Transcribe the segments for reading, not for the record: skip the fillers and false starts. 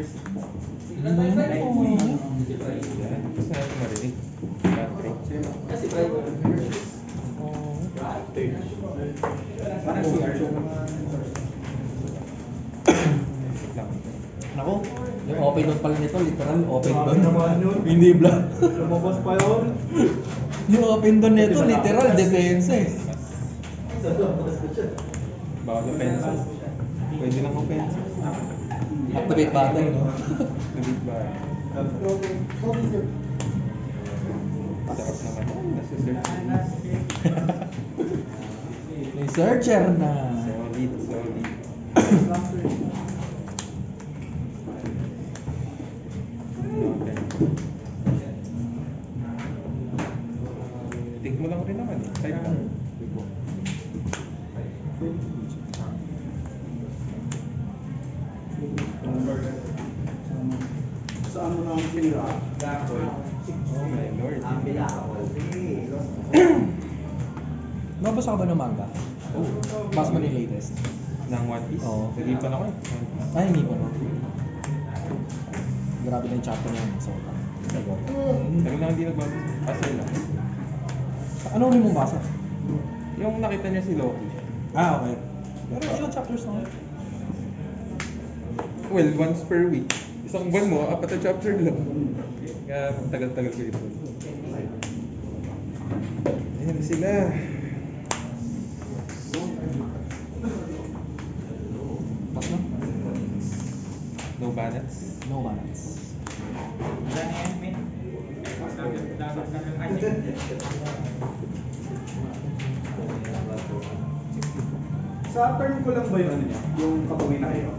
Ano ba yan? Gusto natin marinig. Battery. Ako, yung open doon pala nito, literal, open doon. Hindi block. Lumabas pa yun. Yung open doon nito, literal, depensa eh. Baka offensive. Pwede lang offensive. Activate button, no? Nabit ba? Tapos naman. Nasa search. May searcher na. Solid, solid. Okay. Take mo lang rin naman eh. Type lang. Saan mo naman pinira? Oh my lord. Nabasa ka ba ng manga? Oh. Basa mo na yung latest? Ng One Piece? Oo. Hindi pa na ako eh. Ay, hindi pa no. Grabe na yung chapter niya. So, Tagal na hindi nagbabasa. Kasi lang. ano ulit mong basa? Yung nakita niya si Loki. Ah, okay. Pero ilang chapters na? Well, once per week. Isang buwan mo, 4 na chapter lang. Kaya tagal-tagal ko ito. Ayan na sila. Pas na? No bannets. No balance. Sa turn ko lang ba yun ano niya? Yung kapawin na kayo?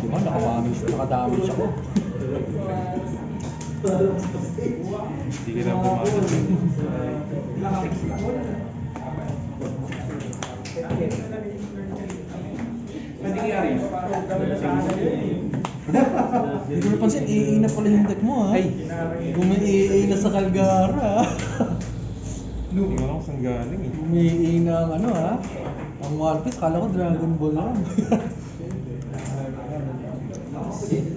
Di ba? Nakadamage ako. Hindi ka lang pumasok. Pwede kaya rin? Hindi ko napansin, iina pala yung deck mo ha. Ay! Umiiina sa Calgara. Hindi ko lang kung saan galing eh. Umiiina ang ano ha. Ang One Piece, kala ko Dragon Ball lang. Ilang 6.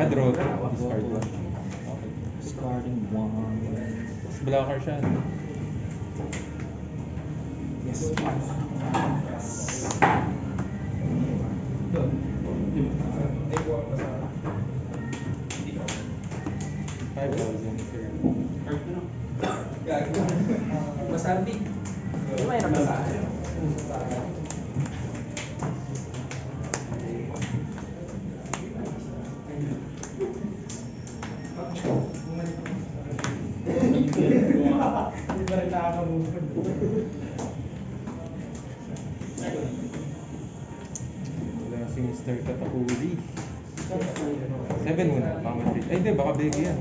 Draw. Discard one. Okay. Discarding one. Blocker siya. No? Yes. Masabi. May nabasa. Wala si Mr. Katapuli. 7 muna. Baka mag-treat. Ay, hindi. Baka bigay yan.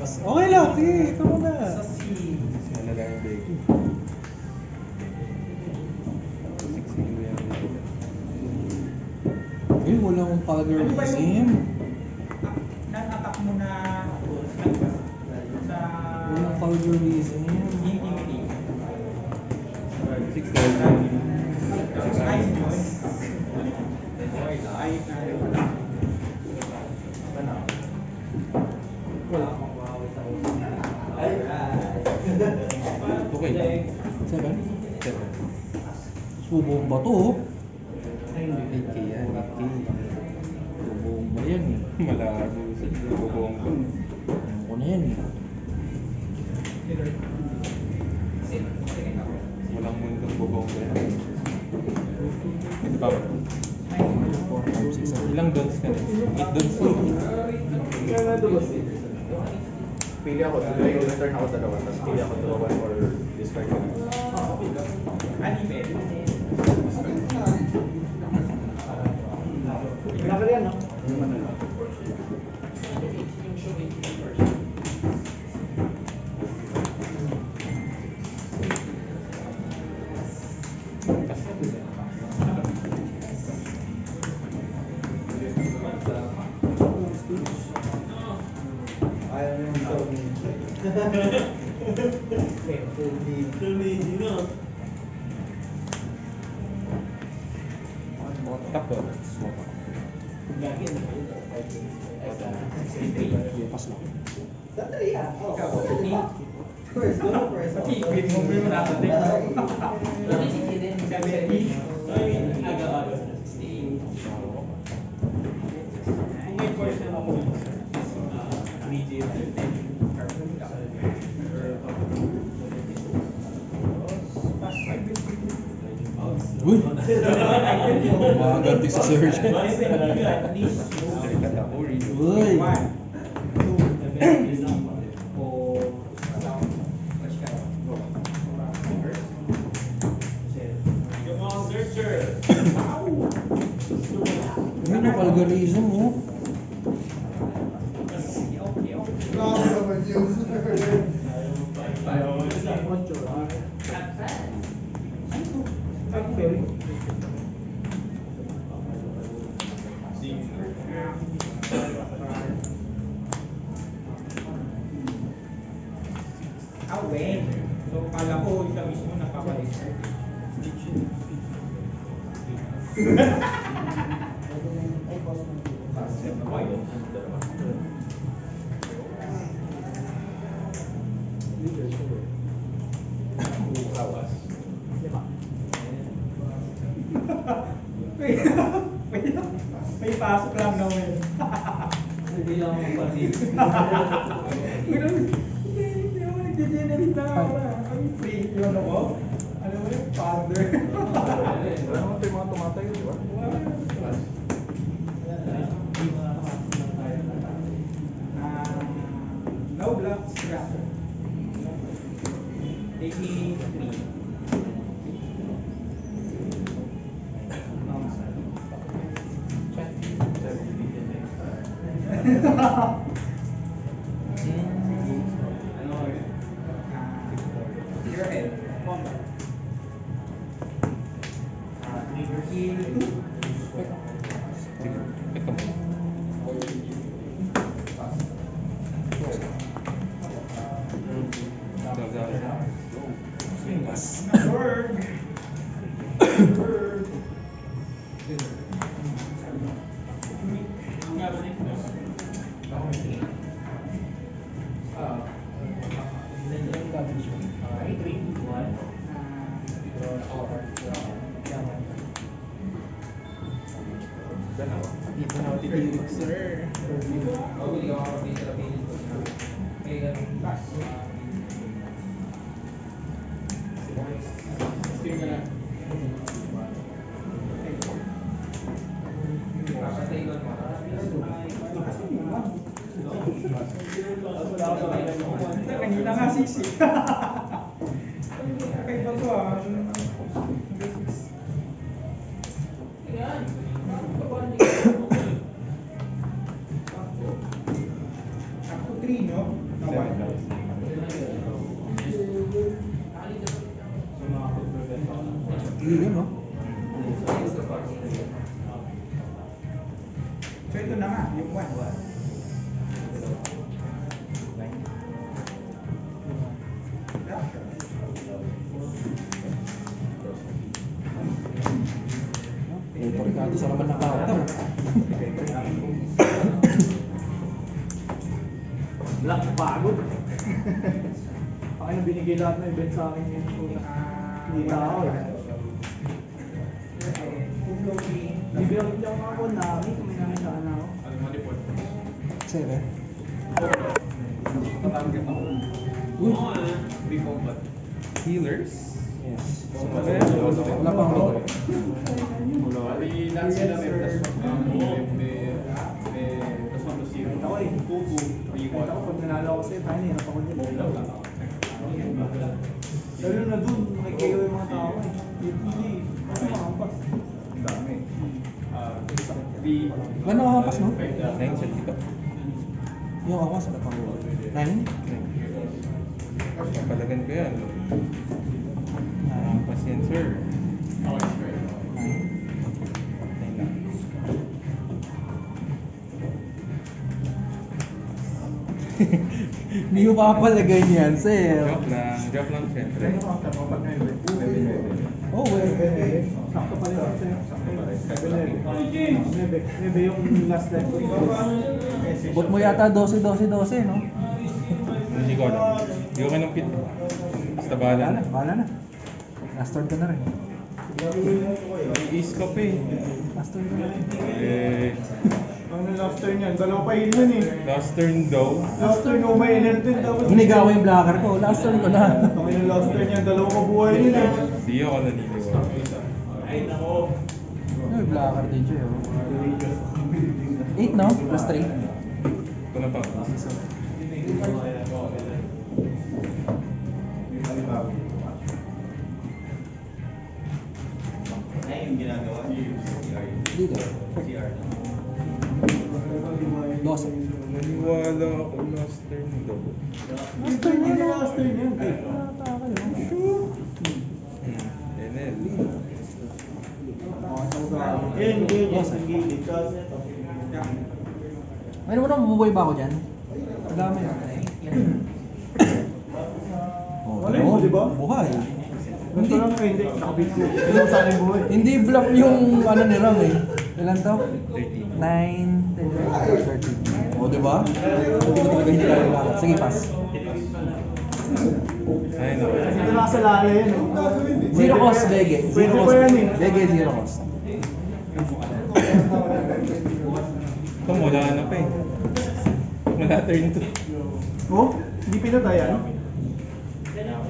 Mas malaki. Okay lang, sige, ito muna. Mas malala yung bigay. 6 kilo yan. Uy, walang colorism. Nan-attack mo na sa Walang colorism. intimidate. 6 dollars. Ayos mo. Okay. 7? 7. Subong ba to? 8K yan. 8K. Subong ba yan eh? Malabo. Bubong ko. Ano ko na yan eh? Walang mundong bubong ko yan. Ito ba? 4, 5, 6, 7. Ilang dons ka na? 8 dons ko. Pili ako, return ako dalawa, tapos pili ako draw one or discard ko. Anime. Laki yan, no? Yung ano lang. Ayaw mo yung Tapos, Pas lang. Ikaw, Keep mo mo na natin. 70. Uy! Maganti sa search. Uy! Ano yung algorithm mo? Wait. So, kala ko siya mismo nakabalik. May pasok lang naman. Hindi lang ako pati. Hindi ako nag-generate na ako. Ang free. Yung ano ko? Ano mo yung father? Wala naman tayo mga tumatayo, di ba? No block scrap. Taking 3. Your head. Kill 2. Word. Dito na ako titirik, sir. Kanina nga sisig. Kay ba to ah? Ako 3, no? Hindi, no? So ito na nga, yung 1. Ito Ricardo sa naman nakakataw. Black pagod. Akin ang binigay lahat ng event sa akin yun. Hindi tao eh. Bibigyan ko lang ako namin kung may nakisaan ako. 7. Uy! healers. Yes. Wala pang ako. Bali, lahat sila may plus 1. May plus 1 to 0. Ako eh. Kahit ako, pag nanalo ako sa'yo, tayo hirap ako dyan. Lalo na dun, nakikiyo yung mga tao eh. Hindi, ano makampas. Ang dami. Gano'n nakakas, no? 9 set dito. Yung ako sa kapang 9? Papalagan ko yan. Pasyan, sir. Ayun na. Hindi ko papalagay niyan, sir. Joke lang, syempre. Oh, well. Sakto pala yun sa'yo. Sakto. Nebe yung last time ko. Bot mo yata 12, no? Hindi ko alam. Hindi ko kinumpit. Basta bahala na. Bahala na. Last turn ka na rin. Ace ka pa eh. Last turn ka na rin. Eh, Ano last turn yan? Dalawa pa yun yun eh. last turn daw. Last turn ko may NL din. Ginigawa yung blocker ko. Last turn ko na. Ang yung last turn yan, dalawa ka buhay yun eh. Hindi ako naniniwala. Yung blocker din siya, 8, no? Plus 3. Ito na pa. Dito. 12. Naniniwala ako last turn daw. Last turn yan, last turn yan. NL. Mayroon mo na mabubuhay ba ako dyan? Madami. Wala mo, di ba? Buhay. Gusto lang kayo, hindi. Nakabit ko. Hindi mo sa akin buhay. Hindi block yung ano ni Ram eh. Ilan to? 13. 9, 10, 13. O, diba? Hindi ko talaga hindi kaya lahat. Sige, pass. Ayun ako. Ito na sa lala yan eh. Zero cost, Bege. Pwede Zero pa cost. yan eh. Bege, zero cost. Ito wala na pa eh. Wala turn 2. Oh, hindi pinatayan.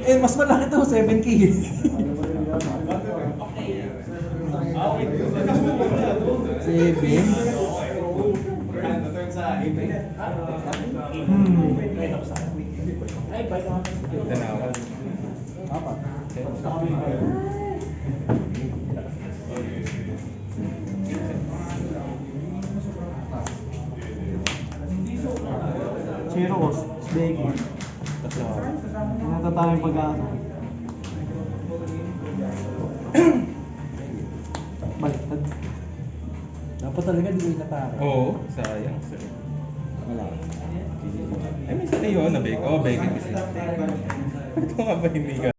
Eh, mas malaki to, 7K. 7. Ito na ako. Apat. Zero cost. Begi. Tatlo. Natatangin pag-ano. Baliktad. Dapat talaga di ko inatake. Oo, sayang sir. Wala. Ay, minsan na yun, nabig. Oh, bigay kasi. Ito nga ba hindi ka?